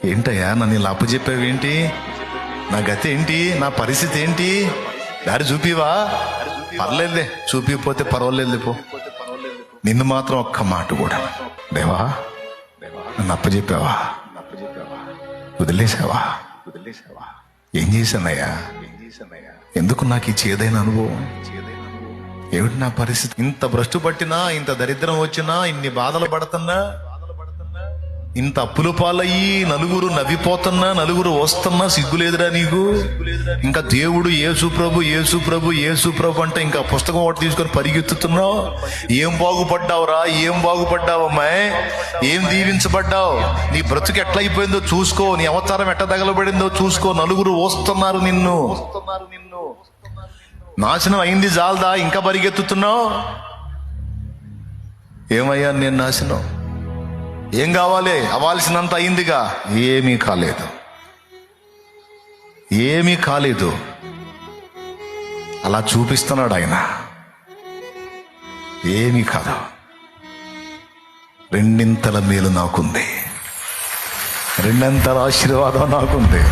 ఏంటయ్యా నన్ను ఇలా అప్పచెప్పావేంటి? నా గతి ఏంటి? నా పరిస్థితి ఏంటి? దారి చూపివా? పర్లేదులే, చూపిపోతే పర్వాలేదు పో. నిన్ను మాత్రం ఒక్క మాట కూడా, దేవా నన్ను అప్పచెప్పావా? వదిలేసావా? ఏం చేశానయ్యా? ఎందుకు నాకు ఈ చేదైన అనుభవం? ఏమిటి నా పరిస్థితి? ఇంత భ్రష్టు పట్టినా, ఇంత దరిద్రం వచ్చినా, ఇన్ని బాధలు పడుతున్నా, ఇంత అప్పుల పాలయ్యి నలుగురు నవ్విపోతున్నా, నలుగురు వస్తున్నా, సిగ్గులేదురా నీకు? ఇంకా దేవుడు యేసు ప్రభు యేసు ప్రభు యేసు ప్రభు అంటే ఇంకా పుస్తకం ఒకటి తీసుకొని పరిగెత్తుతున్నావు. ఏం బాగుపడ్డావురా? ఏం బాగుపడ్డావమ్మాయి? ఏం దీవించబడ్డావు? నీ బ్రతుకు ఎట్లయిపోయిందో చూసుకో, నీ అవతారం ఎట్ట తగలబడిందో చూసుకో. నలుగురు వస్తున్నారు నిన్ను. నాశనం అయింది జాలదా? ఇంకా పరిగెత్తుతున్నావు. ఏమయ్యా నేను నాశనం? ఏం కావాలి? అవ్వాల్సినంత అయిందిగా. ఏమీ కాలేదు, ఏమీ కాలేదు. అలా చూపిస్తున్నాడు ఆయన. ఏమీ కాదు. రెండింతల మేలు నాకుంది, రెండంతల ఆశీర్వాదం నాకుంది.